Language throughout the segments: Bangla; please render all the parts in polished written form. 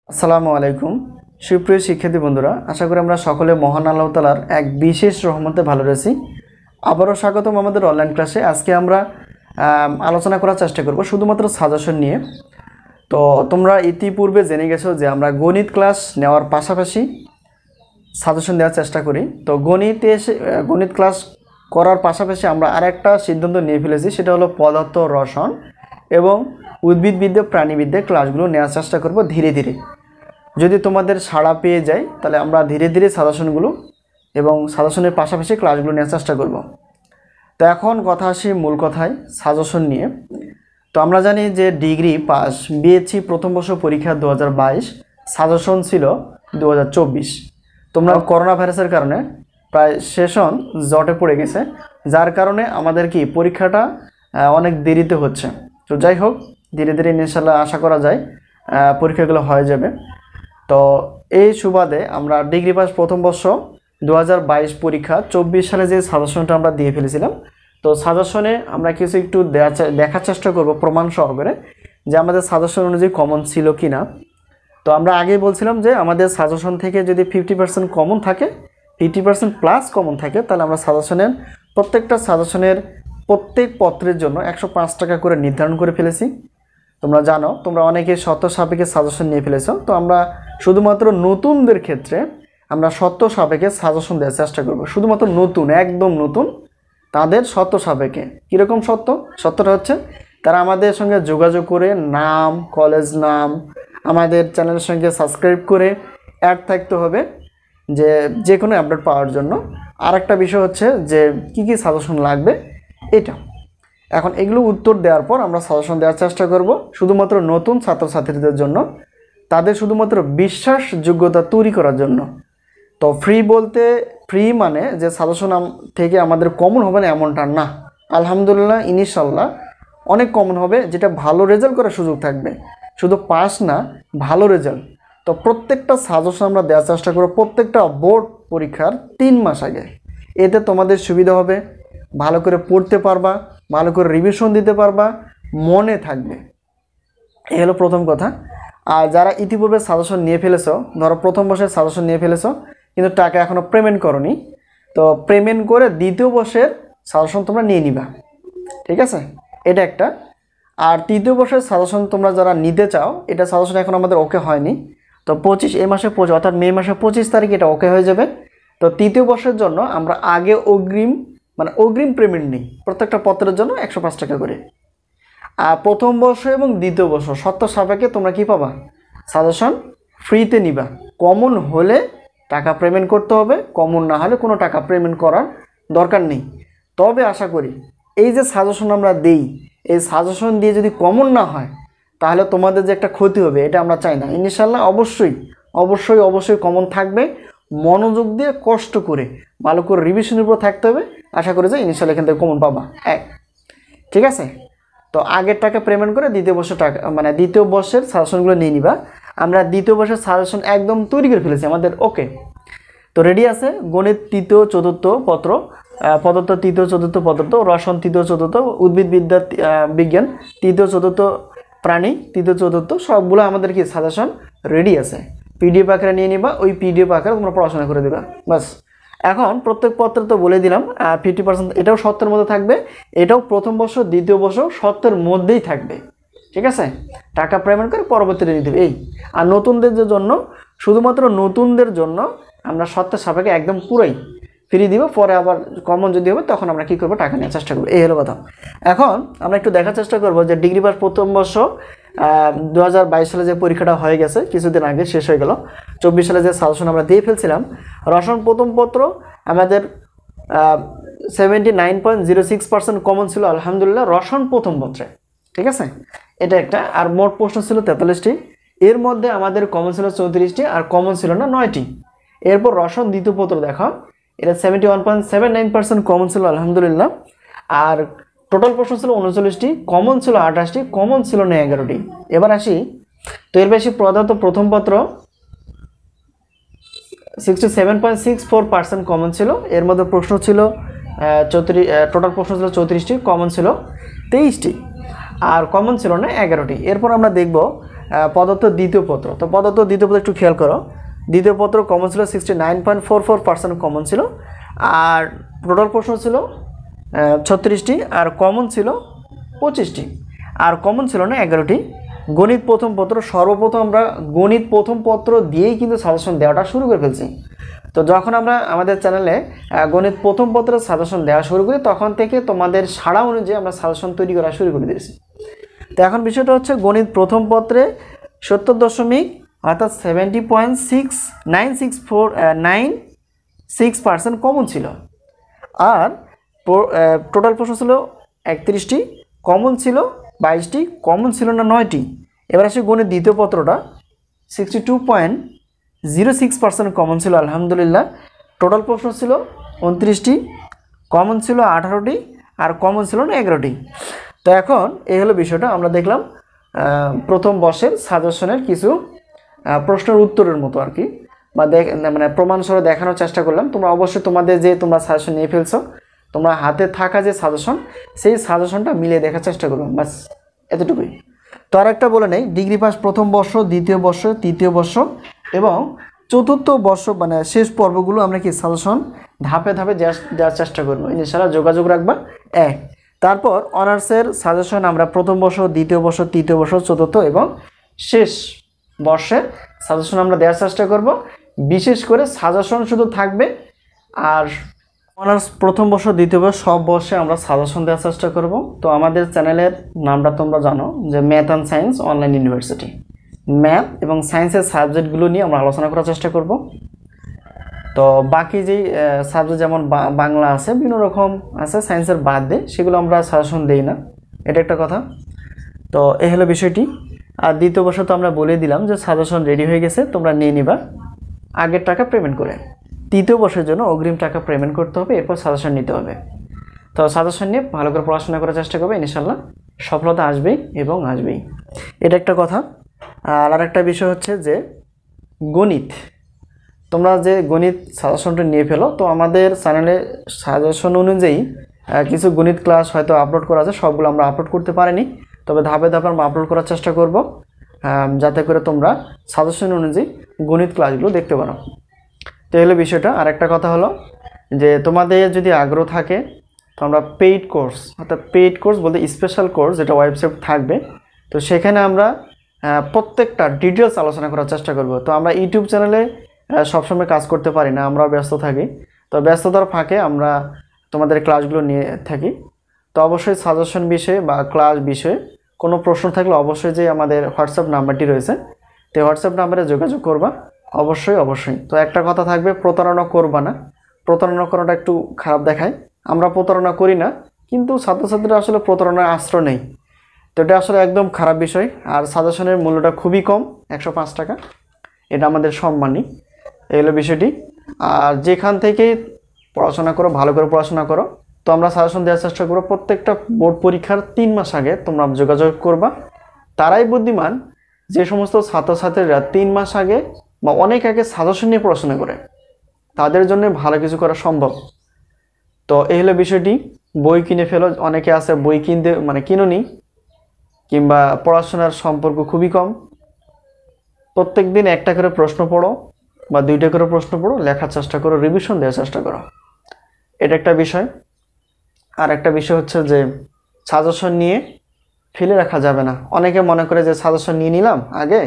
আসসালামু আলাইকুম সুপ্রিয় শিক্ষার্থী বন্ধুরা, আশা করি আমরা সকলে মহান আল্লাহ তাআলার এক বিশেষ রহমতে ভালো রয়েছি। আবারও স্বাগতম আমাদের অনলাইন ক্লাসে। আজকে আমরা আলোচনা করার চেষ্টা করব শুধুমাত্র সাজেশন নিয়ে। তো তোমরা ইতিপূর্বে জেনে গেছো যে আমরা গণিত ক্লাস নেওয়ার পাশাপাশি সাজেশন দেওয়ার চেষ্টা করি। তো গণিত ক্লাস করার পাশাপাশি আমরা আরেকটা সিদ্ধান্ত নিয়ে ফেলেছি, সেটা হলো পদার্থ রসায়ন এবং উদ্ভিদবিদ্যা প্রাণীবিদ্যা ক্লাসগুলো নেওয়ার চেষ্টা করব ধীরে ধীরে। যদি তোমাদের সাড়া পেয়ে যায় তাহলে আমরা ধীরে ধীরে সাজেশনগুলো এবং সাজেশনের পাশাপাশি ক্লাসগুলো নেওয়ার চেষ্টা করব। তো এখন কথা আসি মূল কথায়, সাজেশন নিয়ে। তো আমরা জানি যে ডিগ্রি পাস বিএসসি প্রথম বর্ষ পরীক্ষা 2022, সাজেশন ছিল 2024। তোমরা করোনা ভাইরাসের কারণে প্রায় সেশন জটে পড়ে গেছে, যার কারণে আমাদের কি পরীক্ষাটা অনেক দেরিতে হচ্ছে। তো যাই হোক, ধীরে ধীরে ইনশাআল্লাহ আশা করা যায় পরীক্ষাগুলো হয়ে যাবে। তো এই সুবাদে আমরা ডিগ্রি পাস প্রথম বর্ষ 2022 পরীক্ষা 24 সালে যে সাজেশনটা আমরা দিয়ে ফেলেছিলাম, তো সাজেশনে আমরা কিছু একটু দেখার চেষ্টা করব প্রমাণ সহকারে যে আমাদের সাজেশন অনুযায়ী কমন ছিল কি না। তো আমরা আগেই বলছিলাম যে আমাদের সাজেশন থেকে যদি 50% কমন থাকে, 50% প্লাস কমন থাকে, তাহলে আমরা প্রত্যেকটা সাজেশনের প্রত্যেক পত্রের জন্য 105 টাকা করে নির্ধারণ করে ফেলেছি। তোমরা জানো, তোমরা অনেকে শর্ত সাপেক্ষে সাজেশন নিয়ে ফেলেছো। তো আমরা শুধুমাত্র নতুনদের ক্ষেত্রে আমরা শর্ত সাপেক্ষে সাজেশন দেওয়ার চেষ্টা করব। শুধুমাত্র নতুন, একদম নতুন, তাদের শর্ত সাপেক্ষে। কীরকম শর্তটা হচ্ছে তারা আমাদের সঙ্গে যোগাযোগ করে নাম, কলেজ নাম, আমাদের চ্যানেলের সঙ্গে সাবস্ক্রাইব করে অ্যাড থাকতে হবে যে কোনো আপডেট পাওয়ার জন্য। আর একটা বিষয় হচ্ছে যে কি কি সাজেশন লাগবে এটা। এখন এগুলো উত্তর দেওয়ার পর আমরা সাজেশন দেওয়ার চেষ্টা করব শুধুমাত্র নতুন ছাত্রছাত্রীদের জন্য, তাদের শুধুমাত্র বিশ্বাসযোগ্যতা তৈরি করার জন্য। তো ফ্রি মানে যে সাজেশন থেকে আমাদের কমন হবে না এমনটা না। আলহামদুলিল্লাহ, ইনশাআল্লাহ অনেক কমন হবে, যেটা ভালো রেজাল্ট করার সুযোগ থাকবে। শুধু পাস না, ভালো রেজাল্ট। তো প্রত্যেকটা সাজেশন আমরা দেওয়ার চেষ্টা করব প্রত্যেকটা বোর্ড পরীক্ষার 3 মাস আগে। এতে তোমাদের সুবিধা হবে, ভালো করে পড়তে পারবা, ভালো করে রিভিশন দিতে পারবা, মনে থাকবে। এই হলো প্রথম কথা। আর যারা ইতিপূর্বে সাজেশন নিয়ে ফেলেছো, ধরো প্রথম বর্ষের সাজেশন নিয়ে ফেলেছো কিন্তু টাকা এখনও পেমেন্ট করোনি, তো পেমেন্ট করে দ্বিতীয় বর্ষের সাজেশন তোমরা নিয়ে নিবা, ঠিক আছে? এটা একটা। আর তৃতীয় বর্ষের সাজেশন তোমরা যারা নিতে চাও, এটা সাজেশন এখন আমাদের ওকে হয়নি। তো এই মাসে 25 অর্থাৎ মে মাসে 25 তারিখ এটা ওকে হয়ে যাবে। তো তৃতীয় বর্ষের জন্য আমরা আগে অগ্রিম পেমেন্ট নিই প্রত্যেকটা পত্রের জন্য 105 টাকা করে। আর প্রথম বর্ষ এবং দ্বিতীয় বর্ষ শর্ত সাপেক্ষে তোমরা কি পাবা? সাজেশন ফ্রিতে নিবা। কমন হলে টাকা পেমেন্ট করতে হবে, কমন না হলে কোনো টাকা পেমেন্ট করার দরকার নেই। তবে আশা করি এই যে সাজেশন আমরা দিই, এই সাজেশন দিয়ে যদি কমন না হয় তাহলে তোমাদের যে একটা ক্ষতি হবে, এটা আমরা চাই না। ইনশাআল্লাহ অবশ্যই কমন থাকবে। মনোযোগ দিয়ে কষ্ট করে ভালো করে রিভিশনের উপর থাকতে হবে। আশা করি যে ইনশাআল্লাহ এখান থেকে কমন পাবা। ঠিক আছে? তো আগের টাকা পেমেন্ট করে দ্বিতীয় বর্ষের সাজেশনগুলো নিয়ে নিবা। আমরা দ্বিতীয় বর্ষের সাজেশন একদম তৈরি করে ফেলেছি, আমাদের ওকে। তো রেডি আছে গণিত তৃতীয় চতুর্থ পত্র, পদার্থ তৃতীয় চতুর্থ পদার্থ, রসায়ন তৃতীয় চতুর্থ, উদ্ভিদবিদ্যা বিজ্ঞান তৃতীয় চতুর্থ, প্রাণী তৃতীয় চতুর্থ, সবগুলো আমাদের কি সাজেশন রেডি আছে। পিডিএফ আকারে নিয়ে নিবা, ওই পিডিএফ আকারে তোমরা পড়াশোনা করে দেবা, বাস। এখন প্রত্যেক পত্রে তো বলে দিলাম 50%, এটাও শর্তের মধ্যে থাকবে। এটাও প্রথম বর্ষ দ্বিতীয় বর্ষ শর্তের মধ্যেই থাকবে, ঠিক আছে? টাকা পেমেন্ট করে পরবর্তীতে নিতে হবে এই। আর নতুনদের জন্য, শুধুমাত্র নতুনদের জন্য আমরা শর্তের সাপেক্ষে একদম পুরোই ফ্রি দিব। পরে আবার কমন যদি হবে তখন আমরা কী করবো, টাকা নেওয়ার চেষ্টা করবো। এই হলো কথা। এখন আমরা একটু দেখার চেষ্টা করবো যে ডিগ্রি পাস প্রথম বর্ষ 2022 সালে যে পরীক্ষাটা হয়ে গেছে, কিছুদিন আগে শেষ হয়ে গেল। 24 সালে যে সাজেশন আমরা দিয়ে ফেলছিলাম, রসায়ন প্রথম পত্র আমাদের 79.06% কমন ছিল আলহামদুলিল্লাহ রসায়ন প্রথম পত্রে, ঠিক আছে? এটা একটা। আর মোট প্রশ্ন ছিল 43টি, এর মধ্যে আমাদের কমন ছিল 34টি আর কমন ছিল না 9টি। এরপর রসায়ন দ্বিতীয় পত্র দেখো, এটা 71.79% কমন ছিল আলহামদুলিল্লাহ। আর টোটাল প্রশ্ন ছিল 39টি, কমন ছিল 28টি, কমন ছিল না 11টি। এবার আসি, তো এর বেশি পদার্থ প্রথম পত্র 67.64% কমন ছিল। এর মধ্যে প্রশ্ন ছিল টোটাল প্রশ্ন ছিল 34টি, কমন ছিল 23টি, আর কমন ছিল না 11টি। এরপর আমরা দেখব পদার্থ দ্বিতীয় পত্র। তো পদার্থ দ্বিতীয় পত্র একটু খেয়াল করো, দ্বিতীয় পত্র কমন ছিল 69.44% কমন ছিল, আর টোটাল প্রশ্ন ছিল 36টি, আর কমন ছিল 25টি, আর কমন ছিল না 11টি। গণিত প্রথম পত্র, সর্বপ্রথম আমরা গণিত প্রথম পত্র দিয়েই কিন্তু সাজেশন দেওয়াটা শুরু করে ফেলছি। তো যখন আমরা আমাদের চ্যানেলে গণিত প্রথম পত্রের সাজেশন দেওয়া শুরু করি, তখন থেকে তোমাদের সাড়া অনুযায়ী আমরা সাজেশন তৈরি করা শুরু করে দিয়েছি। তো এখন বিষয়টা হচ্ছে গণিত প্রথম পত্রে 70 অর্থাৎ 70.96% কমন ছিল, আর টোটাল প্রশ্ন ছিল 31টি, কমন ছিল 22টি, কমন ছিল না 9টি। এবার আসে গণিত দ্বিতীয় পত্রটা 62.06% কমন ছিল আলহামদুলিল্লাহ, টোটাল প্রশ্ন ছিল 29টি, কমন ছিল 18টি, আর কমন ছিল না 11টি। তো এখন এই হলো বিষয়টা, আমরা দেখলাম প্রথম বর্ষের সাজেশনের কিছু প্রশ্নের উত্তরের মতো আর কি, বা মানে প্রমাণসহ দেখানোর চেষ্টা করলাম। তোমরা অবশ্যই তোমাদের যে তোমরা সাজেশন নিয়ে ফেলছো, তোমরা হাতে থাকা যে সাজেশন, সেই সাজেশনটা মিলিয়ে দেখার চেষ্টা করবো, বাস এতটুকুই। তো আর একটা বলে নেই, ডিগ্রি পাস প্রথম বর্ষ, দ্বিতীয় বর্ষ, তৃতীয় বর্ষ এবং চতুর্থ বর্ষ মানে শেষ পর্বগুলো আমরা কি সাজেশন ধাপে ধাপে দেওয়ার চেষ্টা করবো, ইনশাআল্লাহ যোগাযোগ রাখবা। তারপর অনার্সের সাজেশন আমরা প্রথম বর্ষ, দ্বিতীয় বর্ষ, তৃতীয় বর্ষ, চতুর্থ এবং শেষ বর্ষের সাজেশন আমরা দেওয়ার চেষ্টা করব। বিশেষ করে সাজেশন শুধু থাকবে, আর অনার্স প্রথম বর্ষ, দ্বিতীয় বর্ষ সব বর্ষে আমরা সাজেশন দেওয়ার চেষ্টা করব। তো আমাদের চ্যানেলের নামটা তোমরা জানো যে math and science online university. Math এবং সায়েন্সের সাবজেক্টগুলো নিয়ে আমরা আলোচনা করার চেষ্টা করব। তো বাকি যেই সাবজেক্ট যেমন বাংলা আছে, বিভিন্ন রকম আছে সায়েন্সের বাদ দিয়ে, সেগুলো আমরা সাজেশন দেই না, এটা একটা কথা। তো এই হলো বিষয়টি। আর দ্বিতীয় বর্ষ তো আমরা বলে দিলাম যে সাজেশন রেডি হয়ে গেছে, তোমরা নিয়ে নিবা আগের টাকা পেমেন্ট করে। তৃতীয় বর্ষের জন্য অগ্রিম টাকা পেমেন্ট করতে হবে, এরপর সাজেশন নিতে হবে। তো সাজেশন নিয়ে ভালো করে পড়াশোনা করার চেষ্টা করবে, ইনশাআল্লাহ সফলতা আসবেই এবং আসবেই, এটা একটা কথা। আর একটা বিষয় হচ্ছে যে গণিত, তোমরা যে গণিত সাজেশনটা নিয়ে ফেলো, তো আমাদের চ্যানেলে সাজেশন অনুযায়ী কিছু গণিত ক্লাস হয়তো আপলোড করা আছে, সবগুলো আমরা আপলোড করতে পারিনি, তবে ধাপে ধাপে আমরা আপলোড করার চেষ্টা করব, যাতে করে তোমরা সাজেশন অনুযায়ী গণিত ক্লাসগুলো দেখতে পারো। তো এই হলো বিষয়টা। আর একটা কথা হলো যে তোমাদের যদি আগ্রহ থাকে, তো আমরা পেইড কোর্স, অর্থাৎ পেইড কোর্স বলতে স্পেশাল কোর্স যেটা ওয়েবসাইট থাকবে, তো সেখানে আমরা প্রত্যেকটা ডিটেলস আলোচনা করার চেষ্টা করব। তো আমরা ইউটিউব চ্যানেলে সবসময় কাজ করতে পারি না, আমরা ব্যস্ত থাকি, তো ব্যস্ততার ফাঁকে আমরা তোমাদের ক্লাসগুলো নিয়ে থাকি। তো অবশ্যই সাজেশন বিষয়ে বা ক্লাস বিষয়ে কোনো প্রশ্ন থাকলে অবশ্যই যে আমাদের হোয়াটসঅ্যাপ নাম্বারটি রয়েছে, তো হোয়াটসঅ্যাপ নাম্বারে যোগাযোগ করবা অবশ্যই অবশ্যই। তো একটা কথা থাকবে, প্রতারণা করবা না, প্রতারণা করাটা একটু খারাপ দেখায়, আমরা প্রতারণা করি না, কিন্তু ছাত্রছাত্রীরা আসলে প্রতারণার আশ্রয় নেই, তো এটা আসলে একদম খারাপ বিষয়। আর সাজেশনের মূল্যটা খুবই কম, 105 টাকা, এটা আমাদের সম্মানী, এই হলো বিষয়টি। আর যেখান থেকে পড়াশোনা করো, ভালো করে পড়াশোনা করো। তো আমরা সাজেশন দেওয়ার চেষ্টা করবো প্রত্যেকটা বোর্ড পরীক্ষার 3 মাস আগে তোমরা যোগাযোগ করবা। তারাই বুদ্ধিমান যে সমস্ত ছাত্রছাত্রীরা 3 মাস আগে বা অনেক আগে সাজেশন নিয়ে পড়াশোনা করে, তাদের জন্য ভালো কিছু করা সম্ভব। তো এই হলো বিষয়টি। বই কিনে ফেলো, অনেকে আছে বই কিনতে মানে কিনুনি, কিংবা পড়াশোনার সম্পর্ক খুবই কম। প্রত্যেক দিন একটা করে প্রশ্ন পড়ো বা 2টা করে প্রশ্ন পড়ো, লেখার চেষ্টা করো, রিভিশন দেওয়ার চেষ্টা করো, এটা একটা বিষয়। আর একটা বিষয় হচ্ছে যে সাজেশন নিয়ে ফেলে রাখা যাবে না। অনেকে মনে করে যে সাজেশন নিয়ে নিলাম আগে,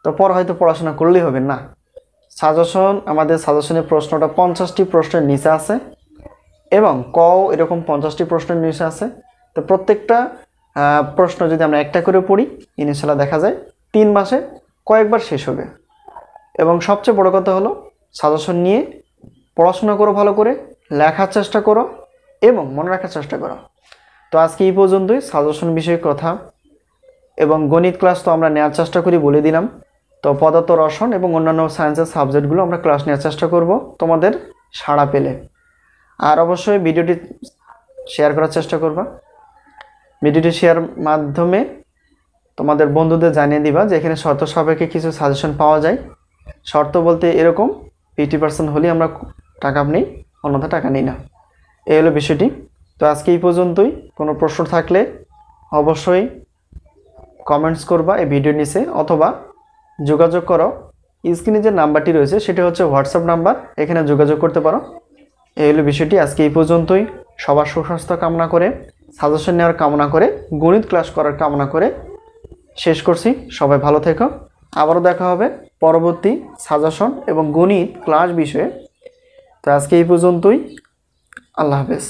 তো পর হয়তো পড়াশোনা করলেই হবে না। সাজেশন, আমাদের সাজেশনের প্রশ্নটা 50টি প্রশ্নের নিচে আছে এবং এরকম 50টি প্রশ্নের নিচে আছে। তো প্রত্যেকটা প্রশ্ন যদি আমরা একটা করে পড়ি, ইনশাআল্লাহ দেখা যায় 3 মাসে কয়েকবার শেষ হবে। এবং সবচেয়ে বড় কথা হলো সাজেশন নিয়ে পড়াশোনা করো, ভালো করে লেখার চেষ্টা করো এবং মনে রাখার চেষ্টা করো। তো আজকে এই পর্যন্তই সাজেশন বিষয়ে কথা, এবং গণিত ক্লাস তো আমরা নেওয়ার চেষ্টা করি বলে দিলাম। তো পদার্থ, রসায়ন এবং অন্যান্য সায়েন্সের সাবজেক্টগুলো আমরা ক্লাস নেওয়ার চেষ্টা করব তোমাদের সাড়া পেলে। আর অবশ্যই ভিডিওটি শেয়ার করার চেষ্টা করবা। ভিডিওটি শেয়ার মাধ্যমে তোমাদের বন্ধুদের জানিয়ে দিবা যে এখানে শর্ত সাপেক্ষে কিছু সাজেশন পাওয়া যায়। শর্ত বলতে এরকম 80% হলেই আমরা টাকা নিই, অন্যথা টাকা নিই না, এই হলো বিষয়টি। তো আজকে এই পর্যন্তই। কোনো প্রশ্ন থাকলে অবশ্যই কমেন্টস করবা এই ভিডিওর নিচে, অথবা যোগাযোগ করো। স্ক্রিনে যে নাম্বারটি রয়েছে সেটা হচ্ছে হোয়াটসঅ্যাপ নাম্বার, এখানে যোগাযোগ করতে পারো। এই হলো বিষয়টি। আজকে এই পর্যন্তই। সবার সুস্বাস্থ্য কামনা করে, সাজেশন নেওয়ার কামনা করে, গণিত ক্লাস করার কামনা করে শেষ করছি। সবাই ভালো থেকো। আবারও দেখা হবে পরবর্তী সাজেশন এবং গণিত ক্লাস বিষয়ে। তো আজকে এই পর্যন্তই। আল্লাহ হাফেজ।